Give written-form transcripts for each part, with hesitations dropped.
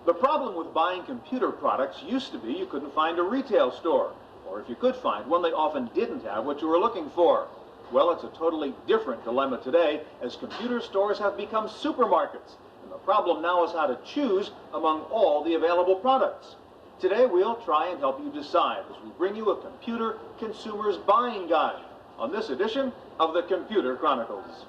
The problem with buying computer products used to be you couldn't find a retail store, or if you could find one, they often didn't have what you were looking for. Well, it's a totally different dilemma today, as computer stores have become supermarkets, and the problem now is how to choose among all the available products. Today, we'll try and help you decide as we bring you a computer consumer's buying guide on this edition of the Computer Chronicles.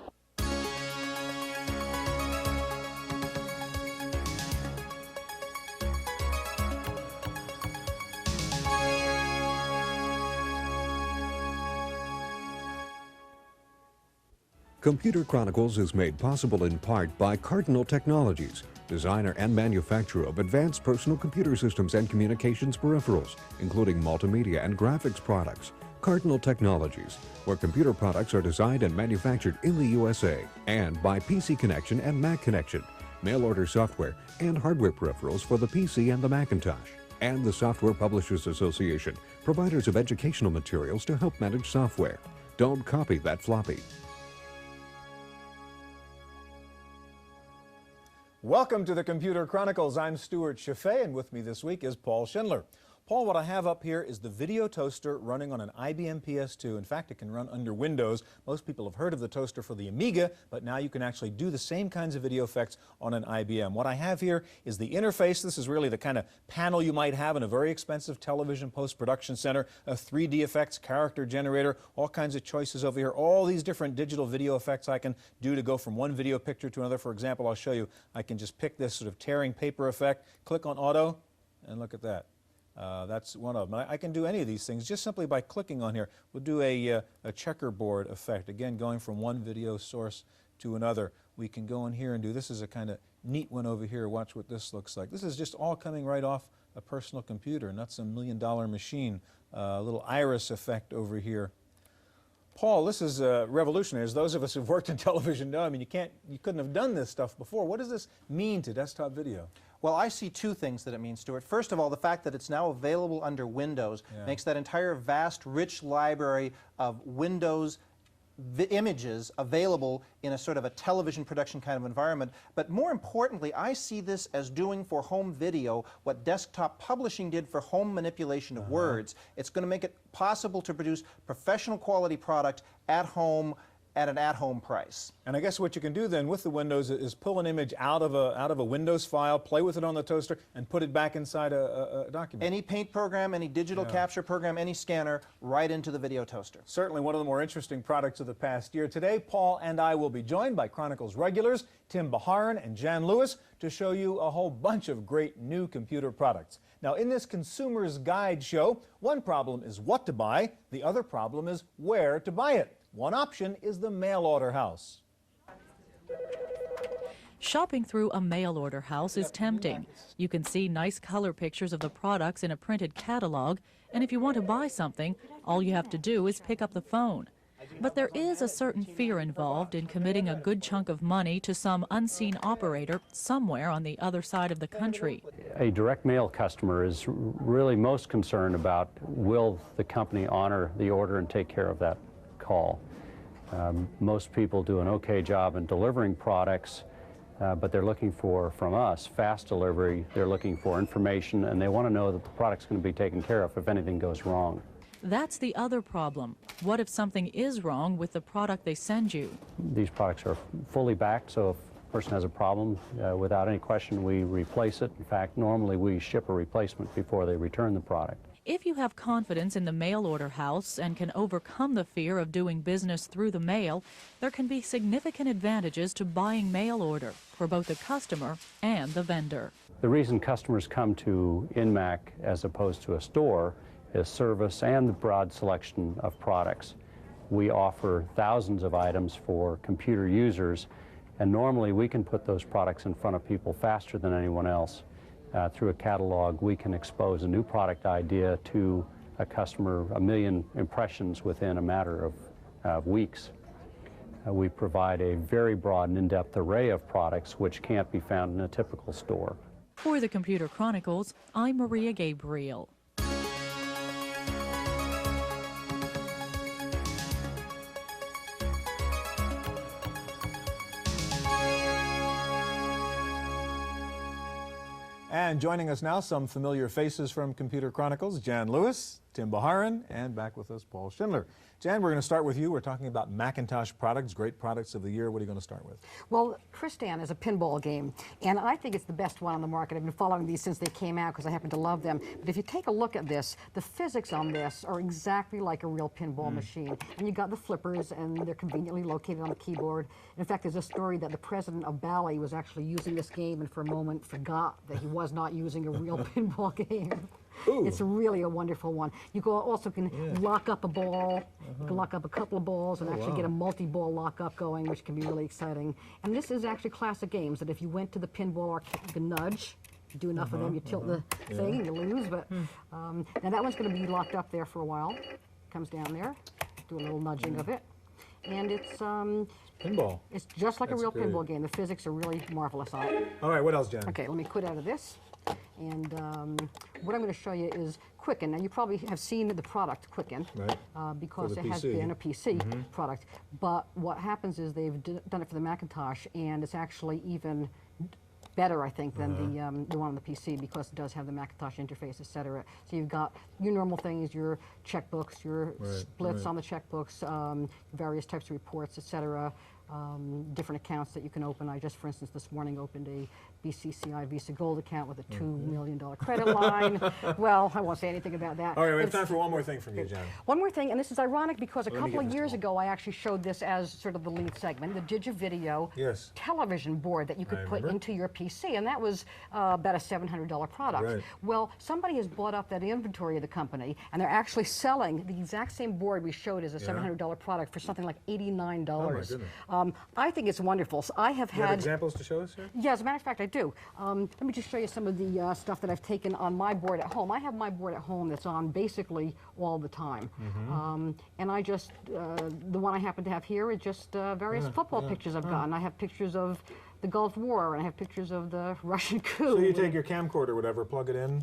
Computer Chronicles is made possible in part by Cardinal Technologies, designer and manufacturer of advanced personal computer systems and communications peripherals, including multimedia and graphics products. Cardinal Technologies, where computer products are designed and manufactured in the USA, and by PC Connection and Mac Connection, mail order software and hardware peripherals for the PC and the Macintosh. And the Software Publishers Association, providers of educational materials to help manage software. Don't copy that floppy. Welcome to the Computer Chronicles. I'm Stuart Chaffee, and with me this week is Paul Schindler. Paul, what I have up here is the video toaster running on an IBM PS2. In fact, it can run under Windows. Most people have heard of the toaster for the Amiga, but now you can actually do the same kinds of video effects on an IBM. What I have here is the interface. This is really the kind of panel you might have in a very expensive television post-production center, a 3D effects, character generator, all kinds of choices over here, all these different digital video effects I can do to go from one video picture to another. For example, I'll show you, I can just pick this sort of tearing paper effect, click on auto, and look at that. That's one of them. I can do any of these things just simply by clicking on here. We'll do a checkerboard effect, again going from one video source to another. We can go in here and do, this is a kind of neat one over here. Watch what this looks like. This is just all coming right off a personal computer, not some $1 million machine. A little iris effect over here. Paul, this is revolutionary. As those of us who've worked in television know, I mean, you couldn't have done this stuff before. What does this mean to desktop video? Well, I see two things that it means, Stuart. First of all, the fact that it's now available under Windows makes that entire vast, rich library of Windows images available in a sort of a television production kind of environment. But more importantly, I see this as doing for home video what desktop publishing did for home manipulation of words. It's going to make it possible to produce professional quality product at home at an at-home price. And I guess what you can do then with the Windows is pull an image out of a Windows file, play with it on the toaster, and put it back inside a document. Any paint program, any digital capture program, any scanner, right into the video toaster. Certainly one of the more interesting products of the past year. Today, Paul and I will be joined by Chronicles regulars Tim Baharan and Jan Lewis to show you a whole bunch of great new computer products. Now, in this Consumer's Guide show, one problem is what to buy, the other problem is where to buy it. One option is the mail order house. Shopping through a mail order house is tempting. You can see nice color pictures of the products in a printed catalog, and if you want to buy something, all you have to do is pick up the phone. But there is a certain fear involved in committing a good chunk of money to some unseen operator somewhere on the other side of the country. A direct mail customer is really most concerned about, will the company honor the order and take care of that call. Most people do an okay job in delivering products, but they're looking for, from us, fast delivery. They're looking for information, and they want to know that the product's going to be taken care of if anything goes wrong. That's the other problem. What if something is wrong with the product they send you? These products are fully backed, so if a person has a problem, without any question, we replace it. In fact, normally we ship a replacement before they return the product. If you have confidence in the mail order house and can overcome the fear of doing business through the mail, there can be significant advantages to buying mail order for both the customer and the vendor. The reason customers come to InMac as opposed to a store is service and the broad selection of products. We offer thousands of items for computer users, and normally we can put those products in front of people faster than anyone else. Through a catalog, we can expose a new product idea to a customer, 1 million impressions within a matter of weeks. We provide a very broad and in-depth array of products which can't be found in a typical store. For the Computer Chronicles, I'm Maria Gabriel. And joining us now, some familiar faces from Computer Chronicles, Jan Lewis, Tim Baharin, and back with us, Paul Schindler. Jan, we're going to start with you. We're talking about Macintosh products, great products of the year. What are you going to start with? Well, Tristan is a pinball game, and I think it's the best one on the market. I've been following these since they came out because I happen to love them. But if you take a look at this, the physics on this are exactly like a real pinball machine. And you got the flippers, and they're conveniently located on the keyboard. In fact, there's a story that the president of Bally was actually using this game and for a moment forgot that he was not using a real pinball game. Ooh. It's really a wonderful one. You also can lock up a ball. You can lock up a couple of balls and actually get a multi-ball lock-up going, which can be really exciting. And this is actually classic games that if you went to the pinball arcade, you can nudge. You do enough of them, you tilt the thing, and you lose. But now that one's going to be locked up there for a while. Comes down there. Do a little nudging of it. And it's Pinball. It's just like That's a real great. pinball game. The physics are really marvelous on it. All right, what else, Jan? Okay, let me quit out of this. And what I'm going to show you is Quicken. Now, you probably have seen the product Quicken, Right. because For it the has PC. been a PC product. But what happens is they've done it for the Macintosh, and it's actually even better, I think, than the one on the PC because it does have the Macintosh interface, etc. So you've got your normal things, your checkbooks, your splits on the checkbooks, various types of reports, etc. Different accounts that you can open. I just, for instance, this morning opened a BCCI Visa Gold account with a $2 million credit line. Well, I won't say anything about that. All right, we have time for one more thing from you, Jan. One more thing, and this is ironic because a Let me couple get of this years to ago I actually showed this as sort of the lead segment, the Digivideo Yes. television board that you could I put remember. into your PC, and that was about a $700 product. Right. Well, somebody has bought up that inventory of the company, and they're actually selling the exact same board we showed as a $700 product for something like $89. Oh, my goodness. I think it's wonderful. So I have You have had examples to show us here? yeah, as a matter of fact, I do. Let me just show you some of the stuff that I've taken on my board at home. I have my board at home that's on basically all the time. And I just, the one I happen to have here is just various football pictures I've gotten. I have pictures of the Gulf War, and I have pictures of the Russian coup. So you take your camcorder or whatever, plug it in.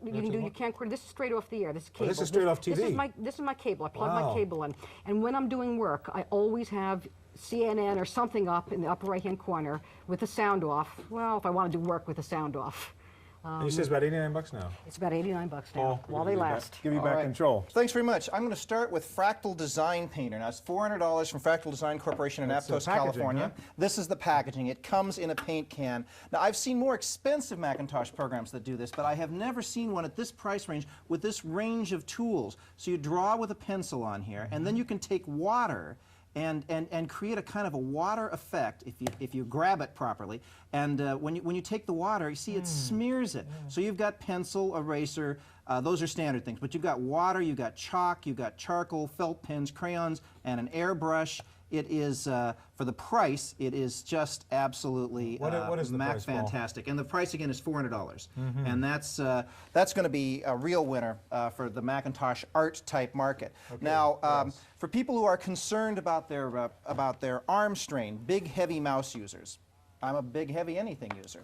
You can do your camcorder. This is straight off the air. This is cable. this is straight off TV. This is my cable. I plug Wow. my cable in. And when I'm doing work, I always have CNN or something up in the upper right-hand corner with the sound off. Well, if I want to do work with the sound off. And you say it's about 89 bucks now. It's about $89 now, Paul, while we'll they give you last. Give you All back right. control. Thanks very much. I'm going to start with Fractal Design Painter. Now, it's $400 from Fractal Design Corporation in That's the Aptos, packaging, California. huh? This is the packaging. It comes in a paint can. Now, I've seen more expensive Macintosh programs that do this, but I have never seen one at this price range with this range of tools. So you draw with a pencil on here, and then you can take water and create a kind of a water effect if you grab it properly. And when you take the water, you see it smears it. So you've got pencil, eraser, those are standard things. But you've got water, you've got chalk, you've got charcoal, felt pens, crayons, and an airbrush. It is, for the price, it is just absolutely What is the Mac price, Paul? fantastic. And the price again is $400. And that's going to be a real winner for the Macintosh art type market. Now, for people who are concerned about their arm strain, big heavy mouse users. I'm a big, heavy anything user.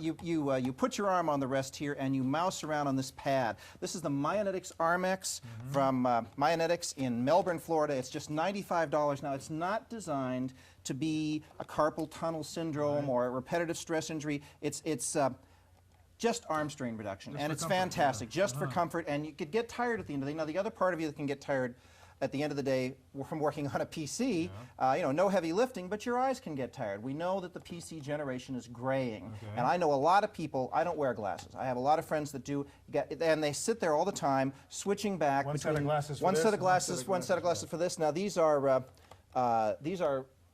You put your arm on the rest here and you mouse around on this pad. This is the Mionetics Armex from Mionetics in Melbourne, Florida. It's just $95. Now, it's not designed to be a carpal tunnel syndrome or a repetitive stress injury. It's just arm strain reduction, and it's fantastic, just for comfort. And you could get tired at the end of the day. Now, the other part of you that can get tired at the end of the day from working on a PC, no heavy lifting, but your eyes can get tired. We know that the PC generation is graying. And I know a lot of people, I don't wear glasses. I have a lot of friends that do, and they sit there all the time, switching back One between set of glasses for one this set of and glasses, one set of glasses for this. Now, these are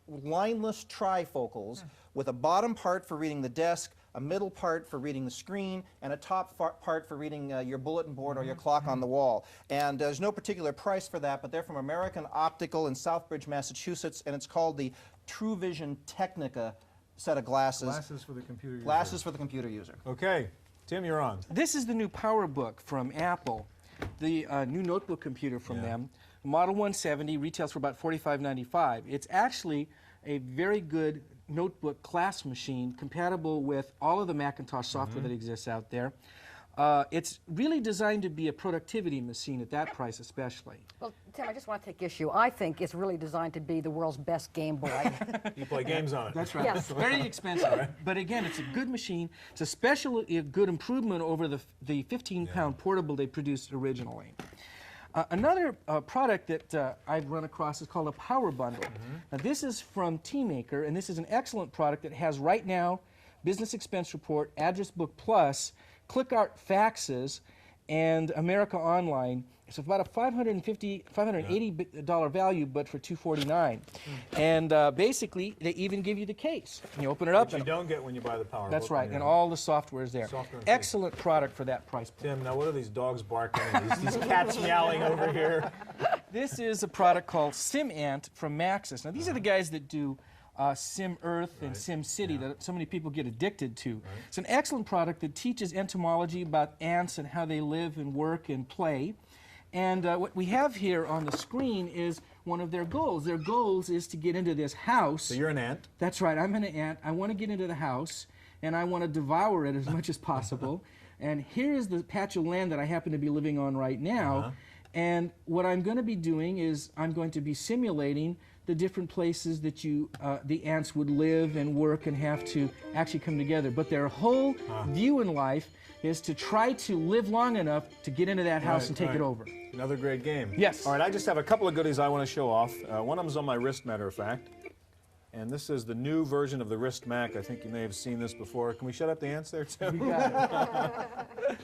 lineless trifocals with a bottom part for reading the desk, a middle part for reading the screen, and a top part for reading your bulletin board or your clock on the wall. And there's no particular price for that, but they're from American Optical in Southbridge, Massachusetts, and it's called the True Vision Technica set of glasses. Glasses for the computer user. Glasses for the computer user. Okay, Tim, you're on. This is the new PowerBook from Apple, the new notebook computer from them. Model 170 retails for about $45.95. It's actually a very good notebook class machine compatible with all of the Macintosh software that exists out there. It's really designed to be a productivity machine at that price especially. Well, Tim, I just want to take issue. I think it's really designed to be the world's best Game Boy. You play games on it. That's right. Yes. Very expensive. But again, it's a good machine. It's especially a good improvement over the 15-pound portable they produced originally. Another product that I've run across is called a Power Bundle. Now, this is from Teamaker, and this is an excellent product that has right now Business Expense Report, Address Book Plus, ClickArt faxes, and America Online. It's about a $580 value, but for $249. And basically, they even give you the case. And you open it up. Which you don't get when you buy the Power That's Book. right, and all the software is there. Software Excellent product for that price point. Tim, now what are these dogs barking? These cats meowing over here? This is a product called SimAnt from Maxis. Now, these are the guys that do Sim Earth and Sim City that so many people get addicted to. It's an excellent product that teaches entomology about ants and how they live and work and play. And what we have here on the screen is one of their goals. Their goals is to get into this house. So you're an ant. That's right, I'm an ant. I want to get into the house, and I want to devour it as much as possible. And here is the patch of land that I happen to be living on right now. And what I'm going to be doing is I'm going to be simulating the different places that the ants would live and work and have to actually come together. But their whole view in life is to try to live long enough to get into that house and take it over. Another great game. Yes. All right, I just have a couple of goodies I want to show off. One of them's on my wrist, matter of fact. And this is the new version of the Wrist Mac. I think you may have seen this before. Can we shut up the ants there, Tim? You got it.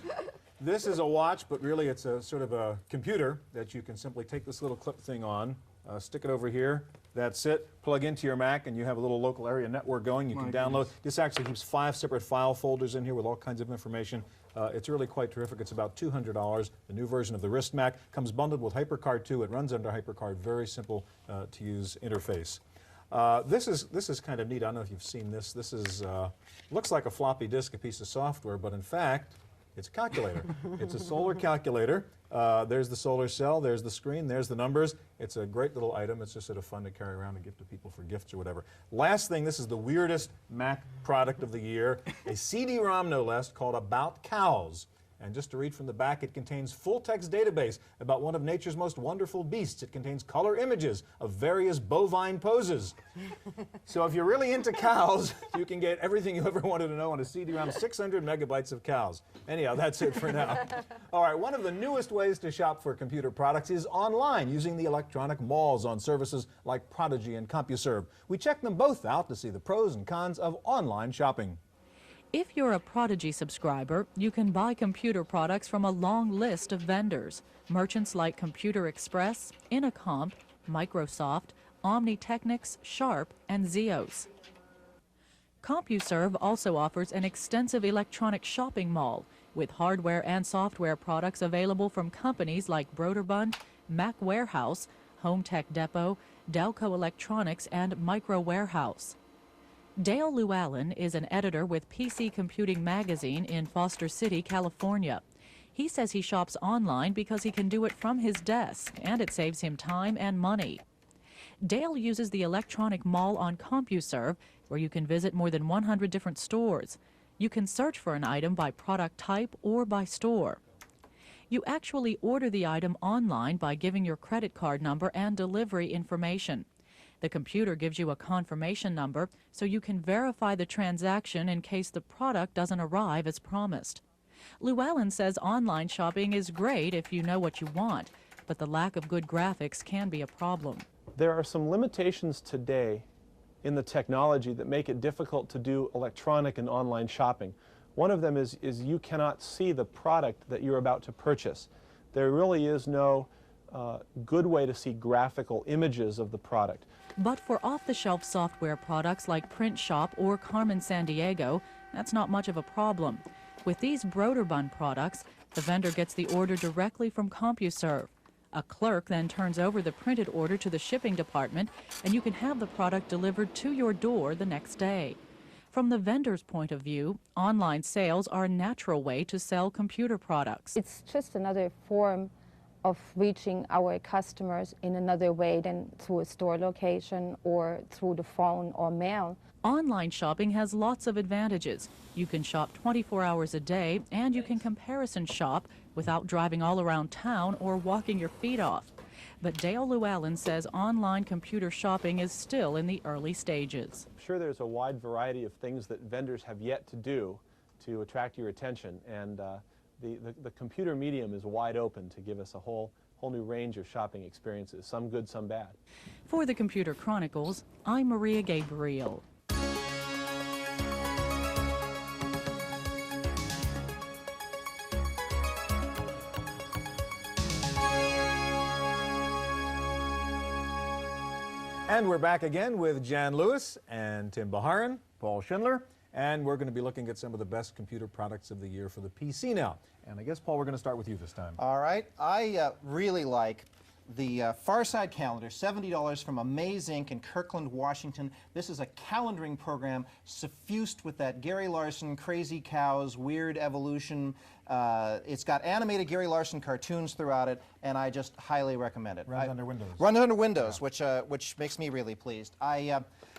This is a watch, but really it's a sort of a computer that you can simply take this little clip thing on, stick it over here. That's it. Plug into your Mac, and you have a little local area network going. You can download. This actually keeps 5 separate file folders in here with all kinds of information. It's really quite terrific. It's about $200. The new version of the Wrist Mac comes bundled with HyperCard 2. It runs under HyperCard. Very simple to use interface. This is kind of neat. I don't know if you've seen this. This is looks like a floppy disk, a piece of software, but in fact, it's a calculator. It's a solar calculator. There's the solar cell, there's the screen, there's the numbers. It's a great little item. It's just sort of fun to carry around and give to people for gifts or whatever. Last thing, this is the weirdest Mac product of the year, a CD-ROM no less called About Cows. And just to read from the back, it contains full-text database about one of nature's most wonderful beasts. It contains color images of various bovine poses. So if you're really into cows, you can get everything you ever wanted to know on a CD-ROM, 600 megabytes of cows. Anyhow, that's it for now. All right, one of the newest ways to shop for computer products is online, using the electronic malls on services like Prodigy and CompuServe. We checked them both out to see the pros and cons of online shopping. If you're a Prodigy subscriber, you can buy computer products from a long list of vendors. Merchants like Computer Express, Inacomp, Microsoft, Omnitechnics, Sharp, and Xeos. CompuServe also offers an extensive electronic shopping mall with hardware and software products available from companies like Broderbund, Mac Warehouse, Home Tech Depot, Dalco Electronics, and Micro Warehouse. Dale Llewellyn is an editor with PC Computing Magazine in Foster City, California. He says he shops online because he can do it from his desk, and it saves him time and money. Dale uses the electronic mall on CompuServe, where you can visit more than 100 different stores. You can search for an item by product type or by store. You actually order the item online by giving your credit card number and delivery information. The computer gives you a confirmation number so you can verify the transaction in case the product doesn't arrive as promised. Llewellyn says online shopping is great if you know what you want, but the lack of good graphics can be a problem. There are some limitations today in the technology that make it difficult to do electronic and online shopping. One of them is you cannot see the product that you're about to purchase. There really is no good way to see graphical images of the product. But for off-the-shelf software products like Print Shop or Carmen Sandiego, that's not much of a problem. With these Broderbund products, the vendor gets the order directly from CompuServe. A clerk then turns over the printed order to the shipping department, and you can have the product delivered to your door the next day. From the vendor's point of view, online sales are a natural way to sell computer products. It's just another form of reaching our customers in another way than through a store location or through the phone or mail. Online shopping has lots of advantages. You can shop 24 hours a day, and you can comparison shop without driving all around town or walking your feet off. But Dale Llewellyn says online computer shopping is still in the early stages. I'm sure there's a wide variety of things that vendors have yet to do to attract your attention, and the computer medium is wide open to give us a whole new range of shopping experiences, some good, some bad. For the Computer Chronicles, I'm Maria Gabriel. And we're back again with Jan Lewis and Tim Baharin, Paul Schindler, and we're going to be looking at some of the best computer products of the year for the PC now. And I guess, Paul, we're going to start with you this time. All right. I really like the Far Side calendar, $70 from Amaze Inc. in Kirkland, Washington. This is a calendaring program suffused with that Gary Larson, crazy cows, weird evolution. It's got animated Gary Larson cartoons throughout it, and I just highly recommend it. Runs under Windows. Runs under Windows, yeah. which makes me really pleased.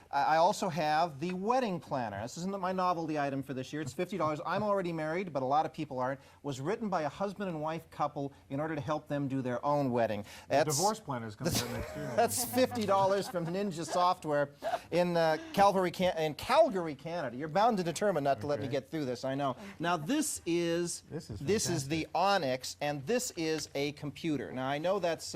I also have the wedding planner. This isn't my novelty item for this year. It's $50. I'm already married, but a lot of people aren't. Was written by a husband and wife couple in order to help them do their own wedding. The divorce planner is coming out next year. That's $50 from Ninja Software in Calgary, Canada. You're bound to determine not to let me get through this, I know. Now this is the Onyx, and this is a computer. Now I know that's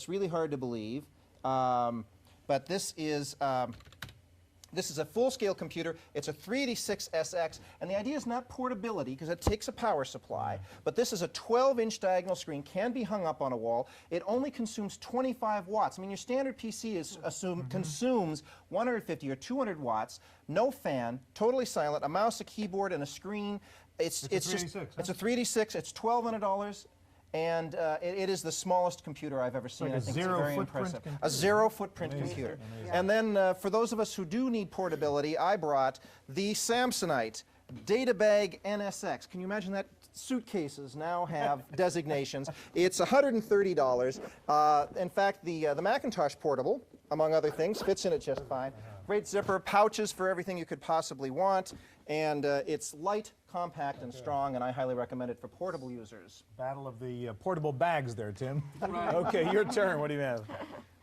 really hard to believe, but this is a full-scale computer. It's a 386SX, and the idea is not portability, because it takes a power supply, but this is a 12-inch diagonal screen, can be hung up on a wall. It only consumes 25 watts. I mean, your standard PC consumes 150 or 200 watts, no fan, totally silent, a mouse, a keyboard, and a screen. It's a 386, it's $1,200. And it is the smallest computer I've ever seen. Like I think it's very impressive. Computer? A zero-footprint computer. Amazing. And then for those of us who do need portability, I brought the Samsonite Databag NSX. Can you imagine that? Suitcases now have designations. It's $130. In fact, the Macintosh Portable, among other things, fits in it just fine. Great zipper, pouches for everything you could possibly want, and it's light, compact, and strong, and I highly recommend it for portable users. Battle of the portable bags there, Tim. Right. Okay, your turn. What do you have?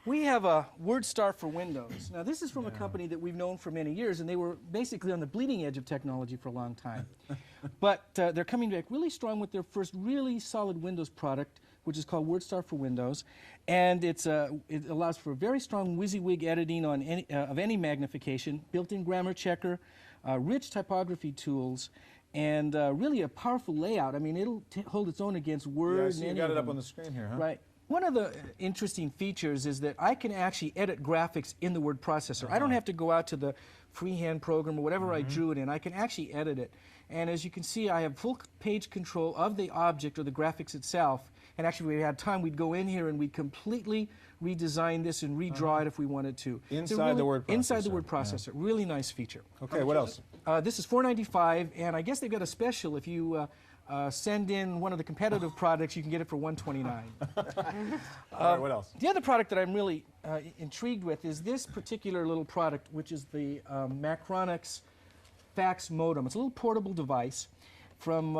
We have a WordStar for Windows. Now, this is from a company that we've known for many years, and they were basically on the bleeding edge of technology for a long time. But they're coming back really strong with their first really solid Windows product, which is called WordStar for Windows. And it allows for very strong WYSIWYG editing on of any magnification, built-in grammar checker, rich typography tools, and really a powerful layout. I mean, it'll hold its own against Word. Yeah, I see you got it up on the screen here, huh? Right. One of the interesting features is that I can actually edit graphics in the word processor. I don't have to go out to the freehand program or whatever I drew it in. I can actually edit it. And as you can see, I have full page control of the object or the graphics itself. And actually, if we had time, we'd go in here and we'd completely redesign this and redraw it if we wanted to. Inside the word processor. Inside the word processor. Yeah. Really nice feature. Okay, what else? This is $495, and I guess they've got a special. If you send in one of the competitive products, you can get it for $129. All right, what else? The other product that I'm really intrigued with is this particular little product, which is the Macronix fax modem. It's a little portable device from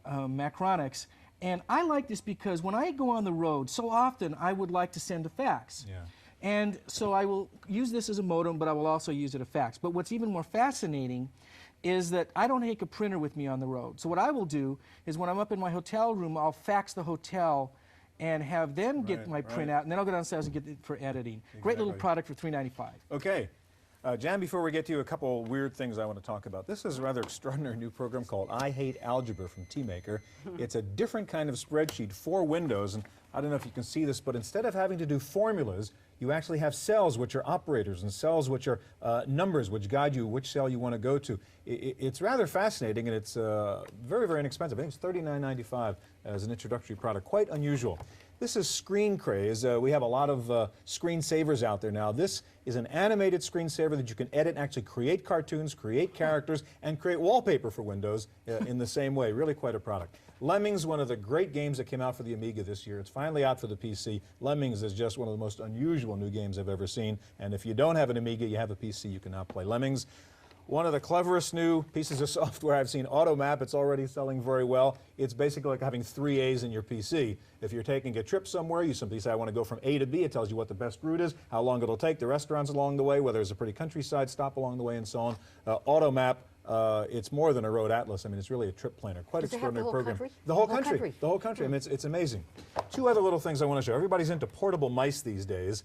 Macronix. And I like this because when I go on the road, so often I would like to send a fax. Yeah. And so I will use this as a modem, but I will also use it as a fax. But what's even more fascinating is that I don't take a printer with me on the road. So what I will do is when I'm up in my hotel room, I'll fax the hotel and have them get my printout, and then I'll go downstairs and get it for editing. Exactly. Great little product for $395. Okay. Jan, before we get to you, a couple weird things I want to talk about. This is a rather extraordinary new program called I Hate Algebra from TeamMaker. It's a different kind of spreadsheet for Windows, and I don't know if you can see this, but instead of having to do formulas, you actually have cells which are operators and cells which are numbers which guide you which cell you want to go to. It's rather fascinating, and it's very, very inexpensive. I think it's $39.95 as an introductory product. Quite unusual. This is Screen Craze. We have a lot of screensavers out there now. This is an animated screensaver that you can edit and actually create cartoons, create characters, and create wallpaper for Windows in the same way. Really quite a product. Lemmings, one of the great games that came out for the Amiga this year. It's finally out for the PC. Lemmings is just one of the most unusual new games I've ever seen. And if you don't have an Amiga, you have a PC, you can now play Lemmings. One of the cleverest new pieces of software I've seen, AutoMap. It's already selling very well. It's basically like having 3 A's in your PC. If you're taking a trip somewhere, you simply say, I want to go from A to B. It tells you what the best route is, how long it'll take, the restaurants along the way, whether there's a pretty countryside stop along the way, and so on. AutoMap, it's more than a road atlas. I mean, it's really a trip planner. Quite extraordinary program. The whole country. The whole country. I mean, it's amazing. 2 other little things I want to show. Everybody's into portable mice these days.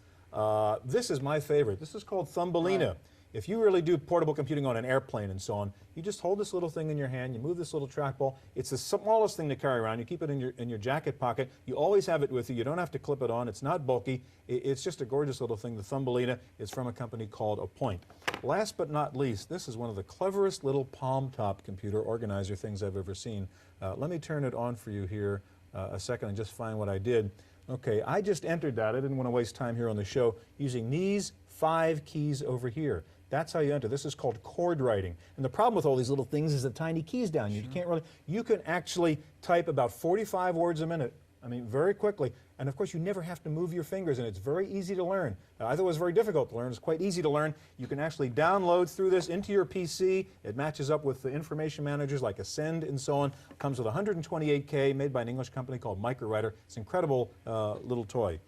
This is my favorite. This is called Thumbelina. Right. If you really do portable computing on an airplane and so on, you just hold this little thing in your hand, you move this little trackball. It's the smallest thing to carry around. You keep it in your jacket pocket. You always have it with you. You don't have to clip it on. It's not bulky. It's just a gorgeous little thing. The Thumbelina is from a company called Appoint. Last but not least, this is one of the cleverest little palm-top computer organizer things I've ever seen. Let me turn it on for you here a second and just find what I did. Okay, I just entered that. I didn't want to waste time here on the show using these 5 keys over here. That's how you enter. This is called chord writing. And the problem with all these little things is the tiny keys down. You can't really, you can actually type about 45 words a minute. I mean, very quickly. And of course, you never have to move your fingers, and it's very easy to learn. I thought it was very difficult to learn. It's quite easy to learn. You can actually download through this into your PC. It matches up with the information managers like Ascend and so on. It comes with 128K, made by an English company called Microwriter. It's an incredible little toy.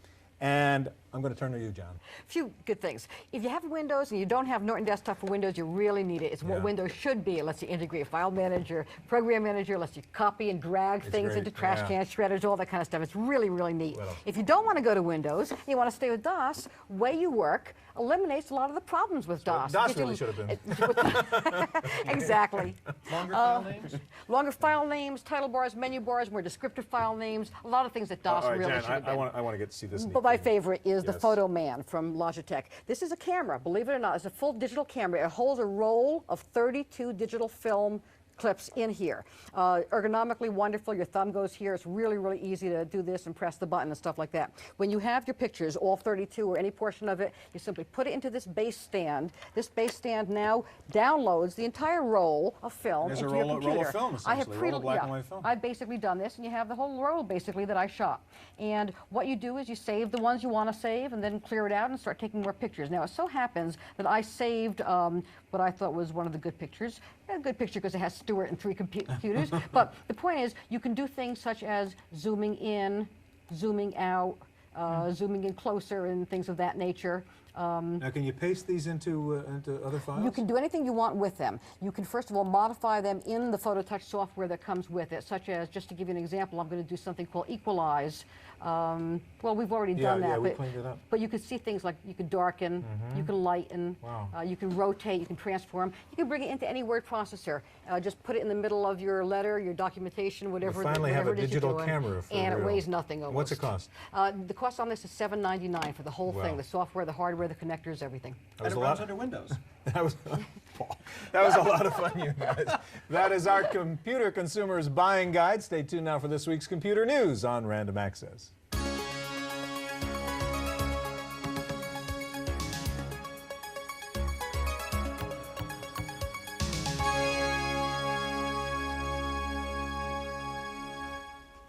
And I'm going to turn to you, John. A few good things. If you have Windows and you don't have Norton Desktop for Windows, you really need it. It's what Windows should be. It lets you integrate File Manager, Program Manager, lets you copy and drag things into trash cans, shredders, all that kind of stuff. It's really, really neat. Well, if you don't want to go to Windows, and you want to stay with DOS, way you work eliminates a lot of the problems with DOS. DOS really should have been. Exactly. Longer file names? Longer file names, title bars, menu bars, more descriptive file names, a lot of things that DOS really Jan, should have been. I want to get to see this. But my favorite is the Photo Man from Logitech. This is a camera, believe it or not. It's a full digital camera. It holds a roll of 32 digital film clips in here. Ergonomically wonderful. Your thumb goes here. It's really, really easy to do this and press the button and stuff like that. When you have your pictures, all 32 or any portion of it, you simply put it into this base stand. This base stand now downloads the entire roll of film into your computer. Roll of film, essentially. Roll of black and white film. I've basically done this, and you have the whole roll, basically, that I shot. And what you do is you save the ones you want to save and then clear it out and start taking more pictures. Now, it so happens that I saved what I thought was one of the good pictures. A good picture because it has Stuart and 3 computers. But the point is, you can do things such as zooming in, zooming out, zooming in closer, and things of that nature. Now, can you paste these into other files? You can do anything you want with them. You can, first of all, modify them in the PhotoTouch software that comes with it, such as, just to give you an example, I'm going to do something called Equalize. Well, we've already done that. We cleaned it up. But you can see things like you can darken, you can lighten, you can rotate, you can transform. You can bring it into any word processor. Just put it in the middle of your letter, your documentation, whatever. You finally have a digital camera for and real. It weighs nothing almost. What's it cost? The cost on this is $7.99 for the whole thing, the software, the hardware, the connectors, everything. And it runs under Windows. That was a lot of fun, you guys. That is our Computer Consumers Buying Guide. Stay tuned now for this week's computer news on Random Access.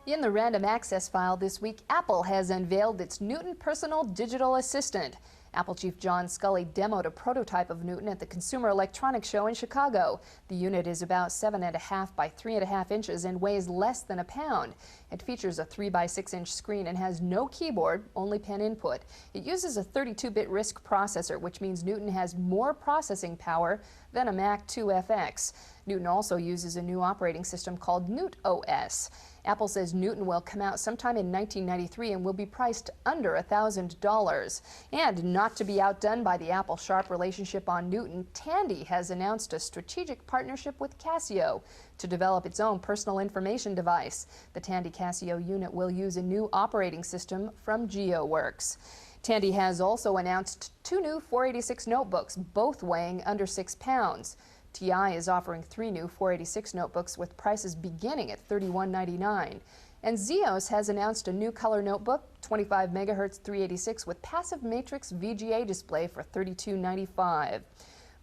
In the Random Access file this week, Apple has unveiled its Newton Personal Digital Assistant. Apple Chief John Sculley demoed a prototype of Newton at the Consumer Electronics Show in Chicago. The unit is about 7.5 by 3.5 inches and weighs less than a pound. It features a 3 by 6 inch screen and has no keyboard, only pen input. It uses a 32-bit RISC processor, which means Newton has more processing power than a Mac 2FX. Newton also uses a new operating system called Newt OS. Apple says Newton will come out sometime in 1993 and will be priced under $1,000. And not to be outdone by the Apple-Sharp relationship on Newton, Tandy has announced a strategic partnership with Casio to develop its own personal information device. The Tandy Casio unit will use a new operating system from GeoWorks. Tandy has also announced 2 new 486 notebooks, both weighing under 6 pounds. TI is offering 3 new 486 notebooks with prices beginning at $31.99. And Xeos has announced a new color notebook, 25 MHz 386 with passive matrix VGA display for $32.95.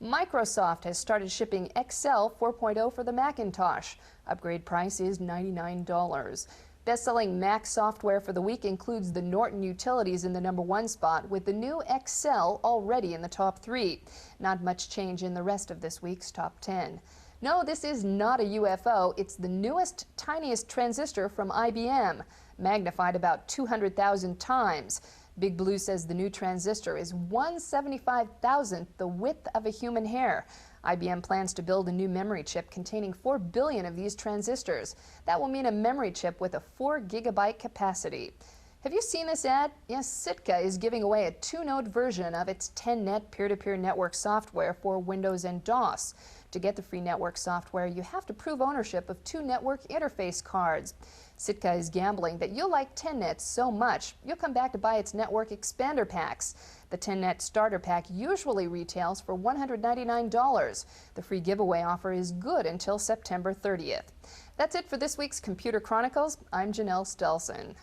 Microsoft has started shipping Excel 4.0 for the Macintosh. Upgrade price is $99. Best-selling Mac software for the week includes the Norton Utilities in the #1 spot, with the new Excel already in the top 3. Not much change in the rest of this week's top 10. No, this is not a UFO. It's the newest, tiniest transistor from IBM, magnified about 200,000 times. Big Blue says the new transistor is 1/75,000th the width of a human hair. IBM plans to build a new memory chip containing 4 billion of these transistors. That will mean a memory chip with a 4 gigabyte capacity. Have you seen this ad? Yes, Sitka is giving away a 2-node version of its 10net peer-to-peer network software for Windows and DOS. To get the free network software, you have to prove ownership of 2 network interface cards. Sitka is gambling that you'll like 10net so much, you'll come back to buy its network expander packs. The 10net starter pack usually retails for $199. The free giveaway offer is good until September 30th. That's it for this week's Computer Chronicles. I'm Janelle Stelson.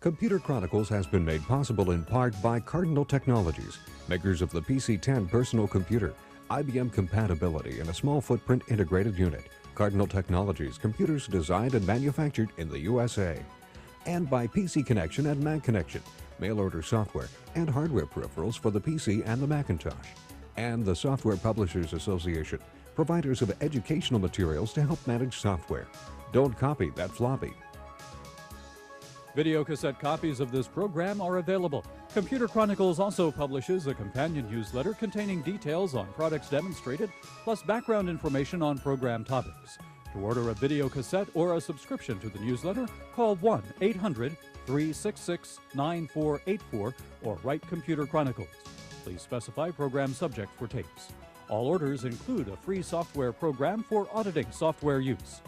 Computer Chronicles has been made possible in part by Cardinal Technologies, makers of the PC-10 personal computer, IBM compatibility, and a small footprint integrated unit. Cardinal Technologies, computers designed and manufactured in the USA. And by PC Connection and Mac Connection, mail order software and hardware peripherals for the PC and the Macintosh. And the Software Publishers Association, providers of educational materials to help manage software. Don't copy that floppy. Video cassette copies of this program are available. Computer Chronicles also publishes a companion newsletter containing details on products demonstrated, plus background information on program topics. To order a video cassette or a subscription to the newsletter, call 1-800-366-9484 or write Computer Chronicles. Please specify program subject for tapes. All orders include a free software program for auditing software use.